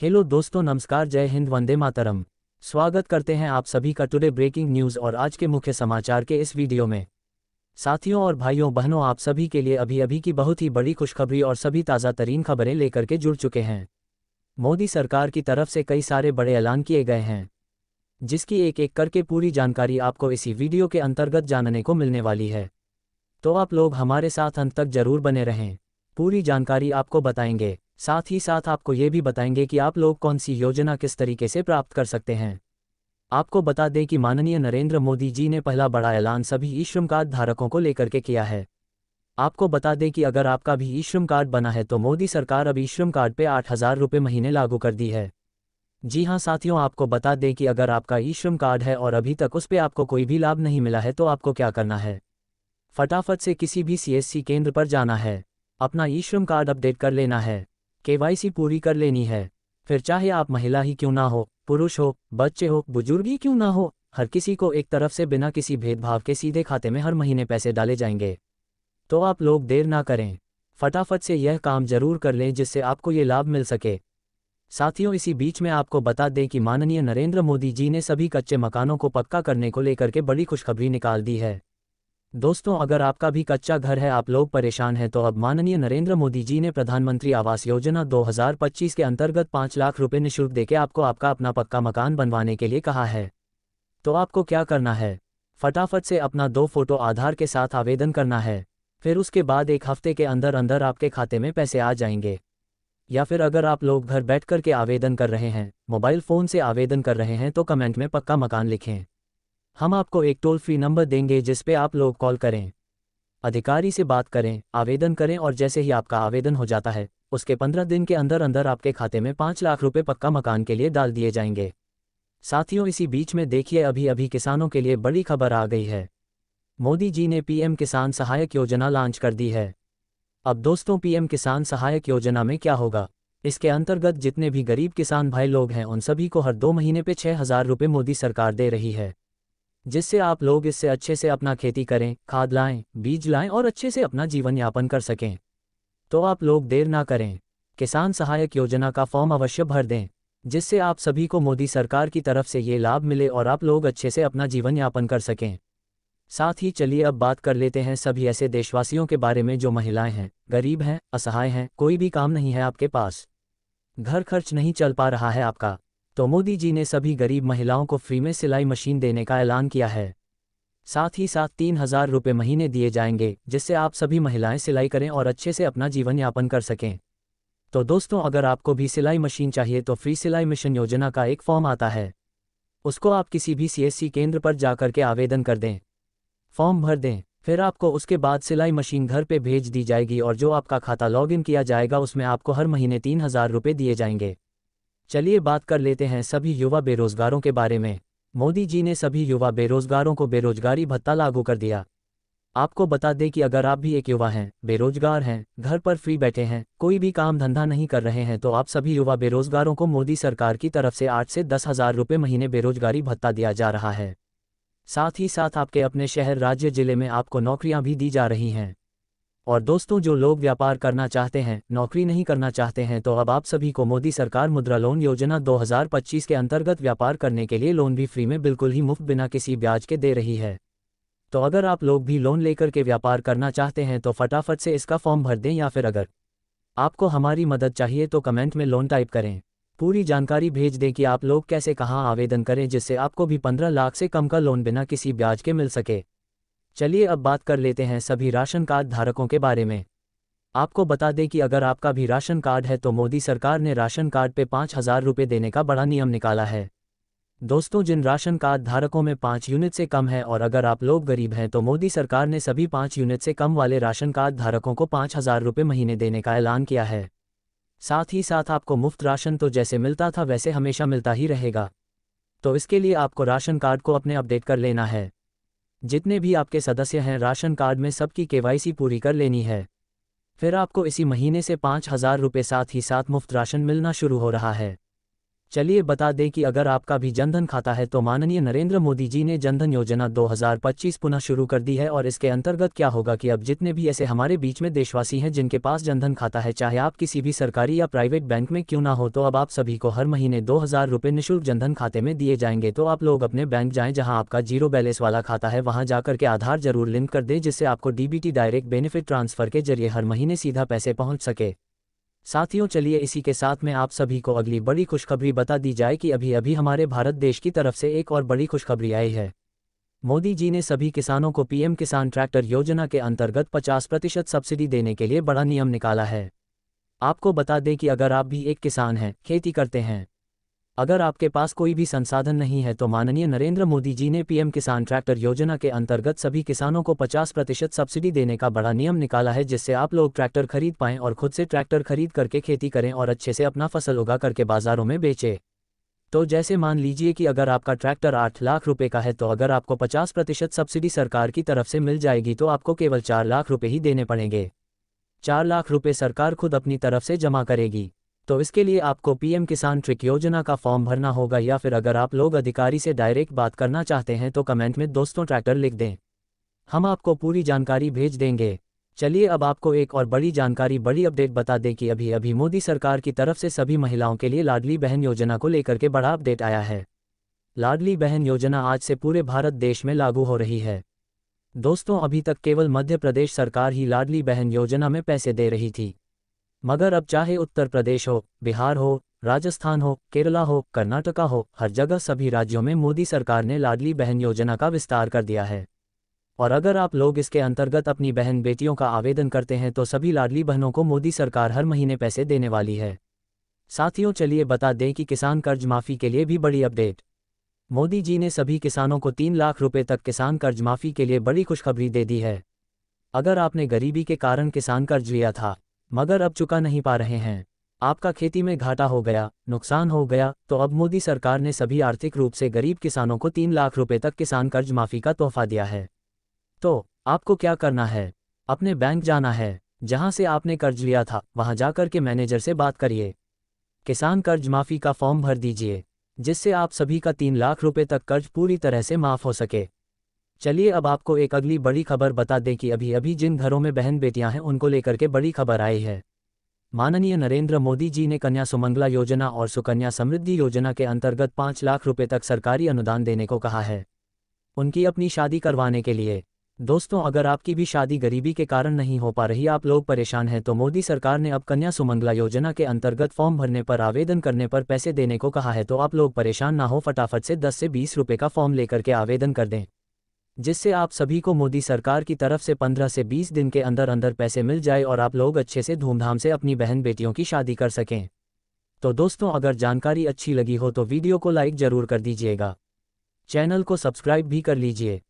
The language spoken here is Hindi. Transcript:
हेलो दोस्तों, नमस्कार, जय हिंद, वंदे मातरम। स्वागत करते हैं आप सभी का टुडे ब्रेकिंग न्यूज़ और आज के मुख्य समाचार के इस वीडियो में। साथियों और भाइयों बहनों, आप सभी के लिए अभी अभी की बहुत ही बड़ी खुशखबरी और सभी ताज़ा तरीन खबरें लेकर के जुड़ चुके हैं। मोदी सरकार की तरफ से कई सारे बड़े ऐलान किए गए हैं, जिसकी एक एक करके पूरी जानकारी आपको इसी वीडियो के अंतर्गत जानने को मिलने वाली है। तो आप लोग हमारे साथ अंत तक जरूर बने रहें, पूरी जानकारी आपको बताएंगे। साथ ही साथ आपको ये भी बताएंगे कि आप लोग कौन सी योजना किस तरीके से प्राप्त कर सकते हैं। आपको बता दें कि माननीय नरेंद्र मोदी जी ने पहला बड़ा ऐलान सभी ई श्रम कार्ड धारकों को लेकर के किया है। आपको बता दें कि अगर आपका भी ई श्रम कार्ड बना है तो मोदी सरकार अब ई श्रम कार्ड पे 8,000 रुपये महीने लागू कर दी है। जी हाँ साथियों, आपको बता दें कि अगर आपका ई श्रम कार्ड है और अभी तक उस पर आपको कोई भी लाभ नहीं मिला है तो आपको क्या करना है, फटाफट से किसी भी सीएससी केंद्र पर जाना है, अपना ई श्रम कार्ड अपडेट कर लेना है, केवाईसी पूरी कर लेनी है। फिर चाहे आप महिला ही क्यों ना हो, पुरुष हो, बच्चे हो, बुजुर्ग ही क्यों ना हो, हर किसी को एक तरफ से बिना किसी भेदभाव के सीधे खाते में हर महीने पैसे डाले जाएंगे। तो आप लोग देर ना करें, फटाफट से यह काम जरूर कर लें जिससे आपको ये लाभ मिल सके। साथियों, इसी बीच में आपको बता दें कि माननीय नरेंद्र मोदी जी ने सभी कच्चे मकानों को पक्का करने को लेकर के बड़ी खुशखबरी निकाल दी है। दोस्तों, अगर आपका भी कच्चा घर है, आप लोग परेशान हैं, तो अब माननीय नरेंद्र मोदी जी ने प्रधानमंत्री आवास योजना 2025 के अंतर्गत 5 लाख रुपए निःशुल्क देके आपको आपका अपना पक्का मकान बनवाने के लिए कहा है। तो आपको क्या करना है, फटाफट से अपना 2 फोटो आधार के साथ आवेदन करना है। फिर उसके बाद 1 हफ्ते के अंदर अंदर आपके खाते में पैसे आ जाएंगे। या फिर अगर आप लोग घर बैठ कर के आवेदन कर रहे हैं, मोबाइल फ़ोन से आवेदन कर रहे हैं, तो कमेंट में पक्का मकान लिखें। हम आपको एक टोल फ्री नंबर देंगे जिस पे आप लोग कॉल करें, अधिकारी से बात करें, आवेदन करें और जैसे ही आपका आवेदन हो जाता है उसके 15 दिन के अंदर अंदर आपके खाते में 5 लाख रुपए पक्का मकान के लिए डाल दिए जाएंगे। साथियों, इसी बीच में देखिए अभी अभी किसानों के लिए बड़ी खबर आ गई है। मोदी जी ने पीएम किसान सहायक योजना लॉन्च कर दी है। अब दोस्तों, पीएम किसान सहायक योजना में क्या होगा, इसके अंतर्गत जितने भी गरीब किसान भाई लोग हैं उन सभी को हर 2 महीने पे 6,000 रुपये मोदी सरकार दे रही है, जिससे आप लोग इससे अच्छे से अपना खेती करें, खाद लाएं, बीज लाएं और अच्छे से अपना जीवन यापन कर सकें। तो आप लोग देर ना करें, किसान सहायक योजना का फॉर्म अवश्य भर दें, जिससे आप सभी को मोदी सरकार की तरफ से ये लाभ मिले और आप लोग अच्छे से अपना जीवन यापन कर सकें। साथ ही चलिए अब बात कर लेते हैं सभी ऐसे देशवासियों के बारे में जो महिलाएं हैं, गरीब हैं, असहाय हैं, कोई भी काम नहीं है आपके पास, घर खर्च नहीं चल पा रहा है आपका। तो मोदी जी ने सभी गरीब महिलाओं को फ्री में सिलाई मशीन देने का ऐलान किया है। साथ ही साथ 3,000 रुपये महीने दिए जाएंगे, जिससे आप सभी महिलाएं सिलाई करें और अच्छे से अपना जीवन यापन कर सकें। तो दोस्तों, अगर आपको भी सिलाई मशीन चाहिए तो फ्री सिलाई मशीन योजना का एक फॉर्म आता है, उसको आप किसी भी सीएससी केंद्र पर जाकर के आवेदन कर दें, फॉर्म भर दें। फिर आपको उसके बाद सिलाई मशीन घर पे भेज दी जाएगी और जो आपका खाता लॉगिन किया जाएगा उसमें आपको हर महीने 3,000 रुपये दिए जाएंगे। चलिए बात कर लेते हैं सभी युवा बेरोजगारों के बारे में। मोदी जी ने सभी युवा बेरोजगारों को बेरोजगारी भत्ता लागू कर दिया। आपको बता दें कि अगर आप भी एक युवा हैं, बेरोजगार हैं, घर पर फ्री बैठे हैं, कोई भी काम धंधा नहीं कर रहे हैं, तो आप सभी युवा बेरोजगारों को मोदी सरकार की तरफ से 8 से 10,000 रुपये महीने बेरोजगारी भत्ता दिया जा रहा है। साथ ही साथ आपके अपने शहर, राज्य, जिले में आपको नौकरियां भी दी जा रही हैं। और दोस्तों, जो लोग व्यापार करना चाहते हैं, नौकरी नहीं करना चाहते हैं, तो अब आप सभी को मोदी सरकार मुद्रा लोन योजना 2025 के अंतर्गत व्यापार करने के लिए लोन भी फ्री में बिल्कुल ही मुफ्त बिना किसी ब्याज के दे रही है। तो अगर आप लोग भी लोन लेकर के व्यापार करना चाहते हैं तो फटाफट से इसका फॉर्म भर दें, या फिर अगर आपको हमारी मदद चाहिए तो कमेंट में लोन टाइप करें, पूरी जानकारी भेज दें कि आप लोग कैसे कहाँ आवेदन करें, जिससे आपको भी 15 लाख से कम का लोन बिना किसी ब्याज के मिल सके। चलिए अब बात कर लेते हैं सभी राशन कार्ड धारकों के बारे में। आपको बता दें कि अगर आपका भी राशन कार्ड है तो मोदी सरकार ने राशन कार्ड पे 5,000 रुपये देने का बड़ा नियम निकाला है। दोस्तों, जिन राशन कार्ड धारकों में 5 यूनिट से कम है और अगर आप लोग गरीब हैं तो मोदी सरकार ने सभी 5 यूनिट से कम वाले राशन कार्ड धारकों को 5,000 रुपये महीने देने का ऐलान किया है। साथ ही साथ आपको मुफ्त राशन तो जैसे मिलता था वैसे हमेशा मिलता ही रहेगा। तो इसके लिए आपको राशन कार्ड को अपने अपडेट कर लेना है। जितने भी आपके सदस्य हैं राशन कार्ड में सबकी केवाईसी पूरी कर लेनी है। फिर आपको इसी महीने से 5,000 रुपये साथ ही साथ मुफ्त राशन मिलना शुरू हो रहा है। चलिए बता दें कि अगर आपका भी जनधन खाता है तो माननीय नरेंद्र मोदी जी ने जनधन योजना 2025 पुनः शुरू कर दी है। और इसके अंतर्गत क्या होगा कि अब जितने भी ऐसे हमारे बीच में देशवासी हैं जिनके पास जनधन खाता है, चाहे आप किसी भी सरकारी या प्राइवेट बैंक में क्यों ना हो, तो अब आप सभी को हर महीने 2000 रुपये निःशुल्क जनधन खाते में दिए जाएंगे। तो आप लोग अपने बैंक जाएं जहां आपका जीरो बैलेंस वाला खाता है, वहां जाकर के आधार जरूर लिंक कर दें, जिससे आपको डीबीटी डायरेक्ट बेनिफिट ट्रांसफर के जरिए हर महीने सीधा पैसे पहुंच सके। साथियों चलिए इसी के साथ में आप सभी को अगली बड़ी खुशखबरी बता दी जाए कि अभी अभी हमारे भारत देश की तरफ से एक और बड़ी खुशखबरी आई है। मोदी जी ने सभी किसानों को पीएम किसान ट्रैक्टर योजना के अंतर्गत 50% सब्सिडी देने के लिए बड़ा नियम निकाला है। आपको बता दें कि अगर आप भी एक किसान हैं, खेती करते हैं, अगर आपके पास कोई भी संसाधन नहीं है, तो माननीय नरेंद्र मोदी जी ने पीएम किसान ट्रैक्टर योजना के अंतर्गत सभी किसानों को 50% सब्सिडी देने का बड़ा नियम निकाला है, जिससे आप लोग ट्रैक्टर खरीद पाएं और खुद से ट्रैक्टर खरीद करके खेती करें और अच्छे से अपना फसल उगा करके बाजारों में बेचें। तो जैसे मान लीजिए कि अगर आपका ट्रैक्टर 8 लाख रुपए का है, तो अगर आपको 50% सब्सिडी सरकार की तरफ से मिल जाएगी तो आपको केवल 4 लाख रुपए ही देने पड़ेंगे। 4 लाख रुपए सरकार खुद अपनी तरफ से जमा करेगी। तो इसके लिए आपको पीएम किसान ट्रिक योजना का फॉर्म भरना होगा, या फिर अगर आप लोग अधिकारी से डायरेक्ट बात करना चाहते हैं तो कमेंट में दोस्तों ट्रैक्टर लिख दें, हम आपको पूरी जानकारी भेज देंगे। चलिए अब आपको एक और बड़ी जानकारी, बड़ी अपडेट बता दें कि अभी अभी मोदी सरकार की तरफ से सभी महिलाओं के लिए लाडली बहन योजना को लेकर के बड़ा अपडेट आया है। लाडली बहन योजना आज से पूरे भारत देश में लागू हो रही है। दोस्तों अभी तक केवल मध्य प्रदेश सरकार ही लाडली बहन योजना में पैसे दे रही थी, मगर अब चाहे उत्तर प्रदेश हो, बिहार हो, राजस्थान हो, केरला हो, कर्नाटका हो, हर जगह सभी राज्यों में मोदी सरकार ने लाडली बहन योजना का विस्तार कर दिया है। और अगर आप लोग इसके अंतर्गत अपनी बहन बेटियों का आवेदन करते हैं तो सभी लाडली बहनों को मोदी सरकार हर महीने पैसे देने वाली है। साथियों चलिए बता दें कि किसान कर्ज माफ़ी के लिए भी बड़ी अपडेट। मोदी जी ने सभी किसानों को 3 लाख रुपए तक किसान कर्ज माफ़ी के लिए बड़ी खुशखबरी दे दी है। अगर आपने गरीबी के कारण किसान कर्ज लिया था मगर अब चुका नहीं पा रहे हैं, आपका खेती में घाटा हो गया, नुकसान हो गया, तो अब मोदी सरकार ने सभी आर्थिक रूप से गरीब किसानों को 3 लाख रुपए तक किसान कर्ज माफ़ी का तोहफा दिया है। तो आपको क्या करना है, अपने बैंक जाना है, जहां से आपने कर्ज लिया था वहां जाकर के मैनेजर से बात करिए, किसान कर्ज माफ़ी का फॉर्म भर दीजिए, जिससे आप सभी का 3 लाख रुपए तक कर्ज पूरी तरह से माफ़ हो सके। चलिए अब आपको एक अगली बड़ी खबर बता दें कि अभी अभी जिन घरों में बहन बेटियां हैं उनको लेकर के बड़ी खबर आई है। माननीय नरेंद्र मोदी जी ने कन्या सुमंगला योजना और सुकन्या समृद्धि योजना के अंतर्गत 5 लाख रुपए तक सरकारी अनुदान देने को कहा है, उनकी अपनी शादी करवाने के लिए। दोस्तों अगर आपकी भी शादी गरीबी के कारण नहीं हो पा रही, आप लोग परेशान हैं, तो मोदी सरकार ने अब कन्या सुमंगला योजना के अंतर्गत फॉर्म भरने पर, आवेदन करने पर पैसे देने को कहा है। तो आप लोग परेशान ना हो, फटाफट से 10 से 20 रुपये का फॉर्म लेकर के आवेदन कर दें, जिससे आप सभी को मोदी सरकार की तरफ से 15 से 20 दिन के अंदर अंदर पैसे मिल जाए और आप लोग अच्छे से धूमधाम से अपनी बहन बेटियों की शादी कर सकें। तो दोस्तों अगर जानकारी अच्छी लगी हो तो वीडियो को लाइक ज़रूर कर दीजिएगा, चैनल को सब्सक्राइब भी कर लीजिए।